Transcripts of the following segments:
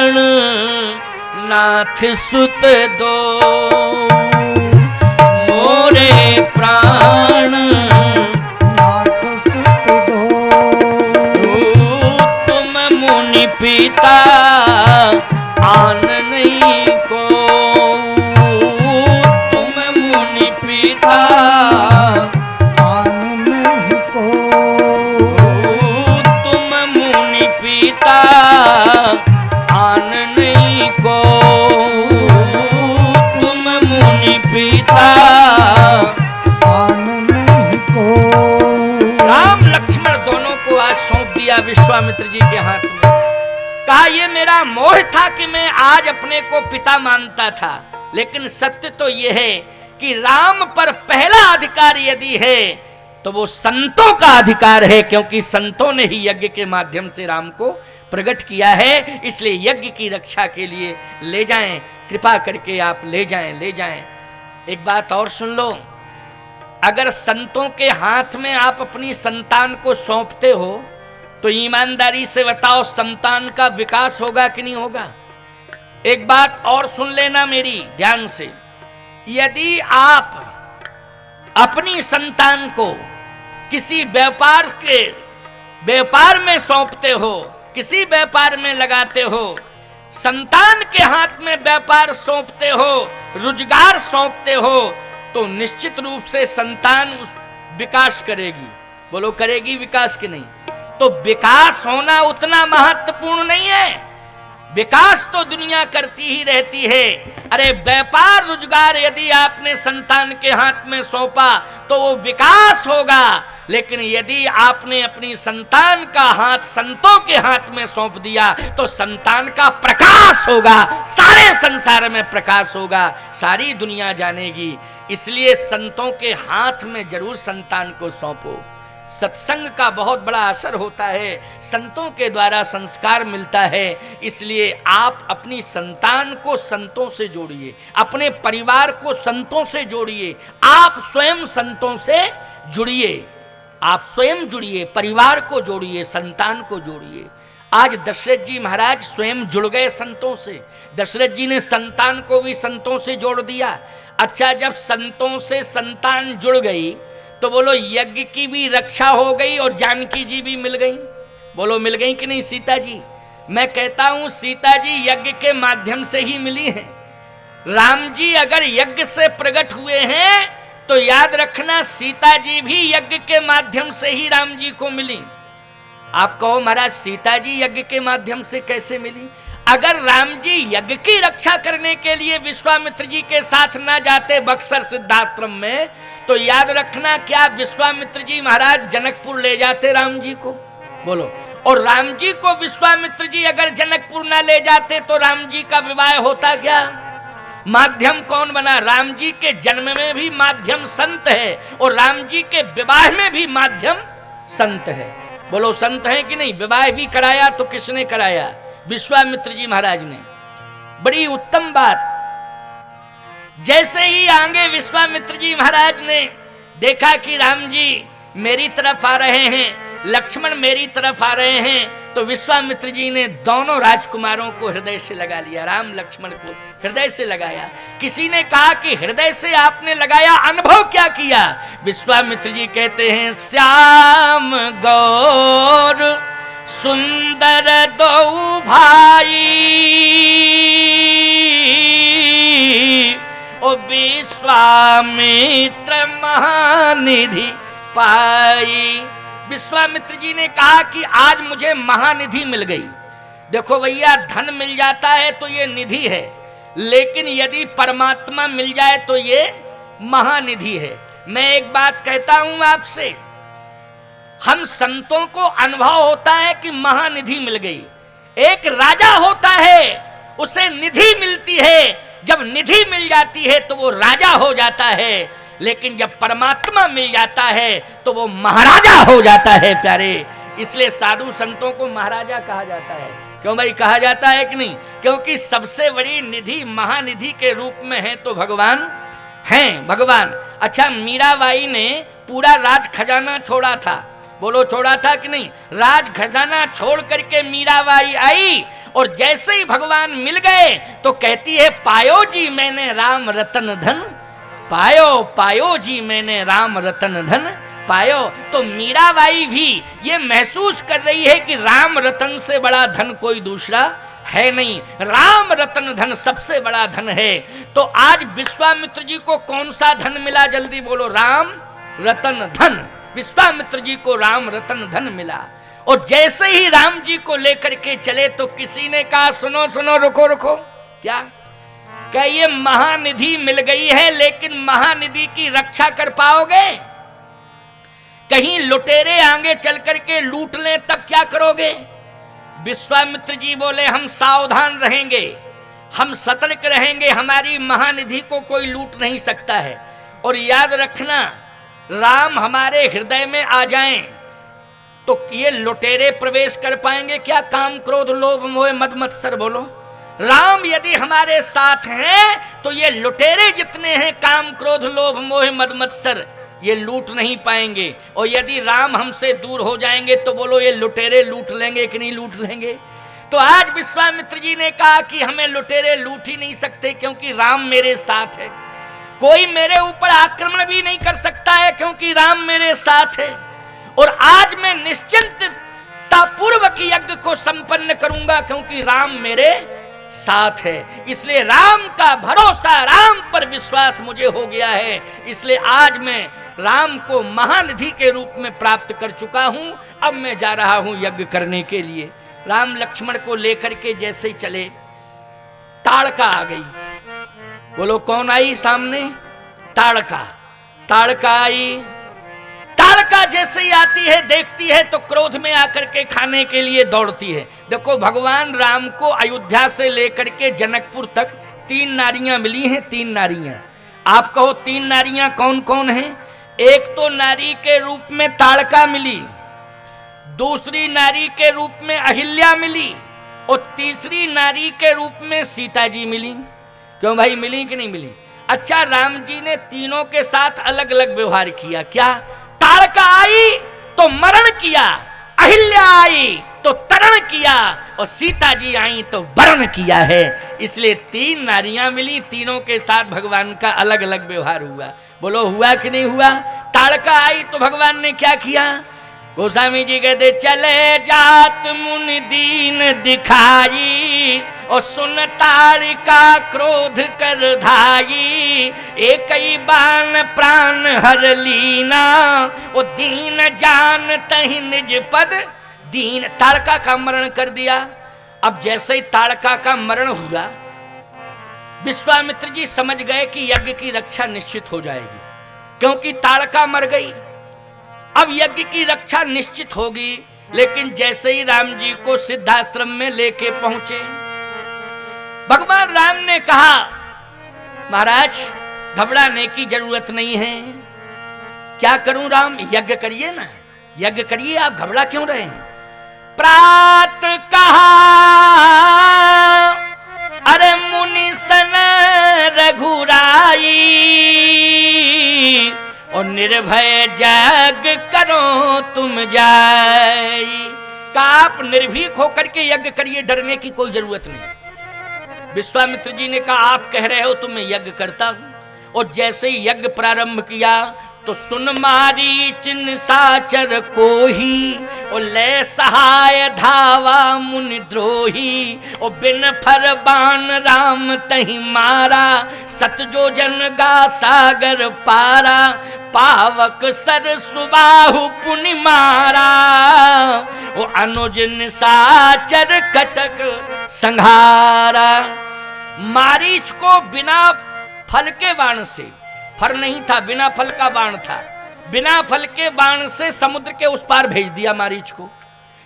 प्राण नाथ सुत दो, मोरे प्राण नाथ सुत दो। तुम मुनि पिता आन नहीं को, तुम मुनि पिता आन नहीं को। तुम मुनि पिता आन नहीं को, तुम मुनि पिता आन नहीं को। राम लक्ष्मण दोनों को आज सौंप दिया विश्वामित्र जी के हाथ में। कहा ये मेरा मोह था कि मैं आज अपने को पिता मानता था, लेकिन सत्य तो यह है कि राम पर पहला अधिकार यदि है तो वो संतों का अधिकार है, क्योंकि संतों ने ही यज्ञ के माध्यम से राम को प्रकट किया है। इसलिए यज्ञ की रक्षा के लिए ले जाएं, कृपा करके आप ले जाएं, ले जाएं। एक बात और सुन लो, अगर संतों के हाथ में आप अपनी संतान को सौंपते हो तो ईमानदारी से बताओ संतान का विकास होगा कि नहीं होगा? एक बात और सुन लेना मेरी ध्यान से, यदि आप अपनी संतान को किसी व्यापार में सौंपते हो, किसी व्यापार में लगाते हो, संतान के हाथ में व्यापार सौंपते हो, रोजगार सौंपते हो, तो निश्चित रूप से संतान विकास करेगी। बोलो करेगी विकास कि नहीं? तो विकास होना उतना महत्वपूर्ण नहीं है, विकास तो दुनिया करती ही रहती है। अरे व्यापार रोजगार यदि आपने संतान के हाथ में सौंपा तो वो विकास होगा, लेकिन यदि आपने अपनी संतान का हाथ संतों के हाथ में सौंप दिया तो संतान का प्रकाश होगा, सारे संसार में प्रकाश होगा, सारी दुनिया जानेगी। इसलिए संतों के हाथ में जरूर संतान को सौंपो। सत्संग का बहुत बड़ा असर होता है, संतों के द्वारा संस्कार मिलता है। इसलिए आप अपनी संतान को संतों से जोड़िए, अपने परिवार को संतों से जोड़िए, आप स्वयं संतों से जुड़िए, आप स्वयं जुड़िए, परिवार को जोड़िए, संतान को जोड़िए। आज दशरथ जी महाराज स्वयं जुड़ गए संतों से, दशरथ जी ने संतान को भी संतों से जोड़ दिया। अच्छा, जब संतों से संतान जुड़ गई तो बोलो यज्ञ की भी रक्षा हो गई और जानकी जी भी मिल गई। बोलो मिल गई कि नहीं सीता जी? मैं कहता हूं सीता जी यज्ञ के माध्यम से ही मिली हैं। राम जी अगर यज्ञ से प्रकट हुए हैं तो याद रखना सीता जी भी यज्ञ के माध्यम से ही राम जी को मिली। आप कहो महाराज सीता जी यज्ञ के माध्यम से कैसे मिली? अगर राम जी यज्ञ की रक्षा करने के लिए विश्वामित्र जी के साथ ना जाते बक्सर सिद्धार्थम में, तो याद रखना क्या विश्वामित्र जी महाराज जनकपुर ले जाते राम जी को? बोलो। और राम जी को विश्वामित्र जी अगर जनकपुर ना ले जाते तो राम जी का विवाह होता क्या? माध्यम कौन बना? राम जी के जन्म में भी माध्यम संत है और राम जी के विवाह में भी माध्यम संत है। बोलो संत है कि नहीं? विवाह भी कराया तो किसने कराया? विश्वामित्र जी महाराज ने। बड़ी उत्तम बात। जैसे ही आगे विश्वामित्र जी महाराज ने देखा कि राम जी मेरी तरफ आ रहे हैं, लक्ष्मण मेरी तरफ आ रहे हैं, तो विश्वामित्र जी ने दोनों राजकुमारों को हृदय से लगा लिया, राम लक्ष्मण को हृदय से लगाया। किसी ने कहा कि हृदय से आपने लगाया, अनुभव क्या किया? विश्वामित्र जी कहते हैं श्याम गौर सुंदर दो भाई, ओ विश्वामित्र महानिधि पाई। विश्वामित्र जी ने कहा कि आज मुझे महानिधि मिल गई। देखो भैया, धन मिल जाता है तो ये निधि है, लेकिन यदि परमात्मा मिल जाए तो ये महानिधि है। मैं एक बात कहता हूं आपसे, हम संतों को अनुभव होता है कि महानिधि मिल गई। एक राजा होता है, उसे निधि मिलती है, जब निधि मिल जाती है तो वो राजा हो जाता है, लेकिन जब परमात्मा मिल जाता है तो वो महाराजा हो जाता है प्यारे। इसलिए साधु संतों को महाराजा कहा जाता है। क्यों भाई कहा जाता है कि नहीं? क्योंकि सबसे बड़ी निधि महानिधि के रूप में है तो भगवान हैं, भगवान। अच्छा, मीराबाई ने पूरा राज खजाना छोड़ा था। बोलो छोड़ा था कि नहीं? राज खजाना छोड़ करके मीराबाई आई और जैसे ही भगवान मिल गए तो कहती है पायो जी मैंने राम रतन धन, पायो पायो जी मैंने राम रतन धन पायो। तो मीराबाई भी ये महसूस कर रही है कि राम रतन से बड़ा धन कोई दूसरा है नहीं, राम रतन धन सबसे बड़ा धन है। तो आज विश्वामित्र जी को कौन सा धन मिला, जल्दी बोलो, राम रतन धन। विश्वामित्र जी को राम रतन धन मिला। और जैसे ही राम जी को लेकर के चले तो किसी ने कहा सुनो सुनो रुको रुको, क्या ये महानिधि मिल गई है, लेकिन महानिधि की रक्षा कर पाओगे? कहीं लुटेरे आगे चल करके लूट लें तब क्या करोगे? विश्वामित्र जी बोले हम सावधान रहेंगे, हम सतर्क रहेंगे, हमारी महानिधि को कोई लूट नहीं सकता है। और याद रखना, राम हमारे हृदय में आ जाएं तो ये लुटेरे प्रवेश कर पाएंगे क्या? काम क्रोध लोभ मोह मद मत्सर, बोलो। राम यदि हमारे साथ हैं तो ये लुटेरे जितने हैं काम क्रोध लोभ मोह मद मत्सर, ये लूट नहीं पाएंगे। और यदि राम हमसे दूर हो जाएंगे तो बोलो ये लुटेरे लूट लेंगे कि नहीं लूट लेंगे? तो आज विश्वामित्र जी ने कहा कि हमें लुटेरे लूट ही नहीं सकते क्योंकि राम मेरे साथ है। कोई मेरे ऊपर आक्रमण भी नहीं कर सकता है क्योंकि राम मेरे साथ है। और आज मैं निश्चिंतता पूर्वक यज्ञ को संपन्न करूंगा क्योंकि राम मेरे साथ है। इसलिए राम का भरोसा, राम पर विश्वास मुझे हो गया है। इसलिए आज मैं राम को महानिधि के रूप में प्राप्त कर चुका हूं। अब मैं जा रहा हूं यज्ञ करने के लिए। राम लक्ष्मण को लेकर के जैसे ही चले, ताड़का आ गई। बोलो कौन आई सामने? ताड़का। ताड़का आई। ताड़का जैसे ही आती है, देखती है तो क्रोध में आकर के खाने के लिए दौड़ती है। देखो भगवान राम को अयोध्या से लेकर के जनकपुर तक 3 नारियां मिली हैं। 3 नारियां। आप कहो 3 नारियां कौन कौन हैं? एक तो नारी के रूप में ताड़का मिली, दूसरी नारी के रूप में अहिल्या मिली, और तीसरी नारी के रूप में सीता जी मिली। क्यों भाई, मिली कि नहीं मिली? अच्छा, राम जी ने तीनों के साथ अलग अलग व्यवहार किया। क्या? ताड़का आई तो मरण किया, अहिल्या आई तो तरण किया, और सीता जी आई तो वरण किया है। इसलिए 3 नारियां मिली, तीनों के साथ भगवान का अलग अलग व्यवहार हुआ। बोलो हुआ कि नहीं हुआ? ताड़का आई तो भगवान ने क्या किया? गोस्वामी जी कहते चले जात मुनि दीन दिखाई, और सुन ताड़का क्रोध कर धाई, एक ही बाण प्राण हर लीना, ओ दीन जान तहि निज पद दीन। ताड़का का मरण कर दिया। अब जैसे ही ताड़का का मरण हुआ, विश्वामित्र जी समझ गए कि यज्ञ की रक्षा निश्चित हो जाएगी, क्योंकि ताड़का मर गई। अब यज्ञ की रक्षा निश्चित होगी। लेकिन जैसे ही राम जी को सिद्धाश्रम में लेके पहुंचे, भगवान राम ने कहा महाराज घबराने की जरूरत नहीं है। क्या करूं राम? यज्ञ करिए ना, यज्ञ करिए, आप घबरा क्यों रहे हैं? प्रात कहा अरे मुनि सन रघुराई, और निर्भय जग करो तुम जाई। का आप निर्भीक होकर के यज्ञ करिए, डरने की कोई जरूरत नहीं। विश्वामित्र जी ने कहा आप कह रहे हो तो मैं यज्ञ करता हूं। और जैसे ही यज्ञ प्रारंभ किया तो सुन मारीच निशाचर कोही, और ले सहाय धावा मुनि द्रोही, और बिन फर बाण राम तहि मारा, सतजो जन गा सागर पारा, पावक सर सुबाहु पुनि मारा, वो अनुज निशाचर कटक संहारा। मारीच को बिना फल के बाण से, फर नहीं था, बिना फल का बाण था, बिना फल के बाण से समुद्र के उस पार भेज दिया मारीच को।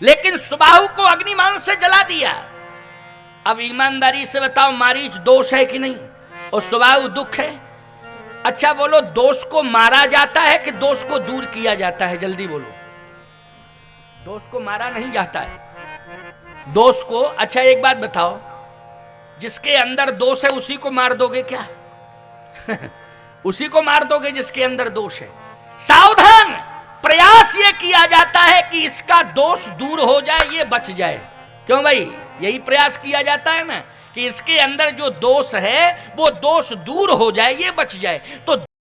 लेकिन सुबाहु को अग्निबाण से जला दिया। अब ईमानदारी से बताओ, मारीच दोष है कि नहीं और सुबाहु दुख है? अच्छा बोलो, दोष को मारा जाता है कि दोष को दूर किया जाता है? जल्दी बोलो। दोष को मारा नहीं जाता है, दोष को। अच्छा एक बात बताओ, जिसके अंदर दोष है उसी को मार दोगे क्या? उसी को मार दोगे जिसके अंदर दोष है। सावधान, प्रयास ये किया जाता है कि इसका दोष दूर हो जाए, ये बच जाए। क्यों भाई? यही प्रयास किया जाता है ना कि इसके अंदर जो दोष है वो दोष दूर हो जाए, ये बच जाए। तो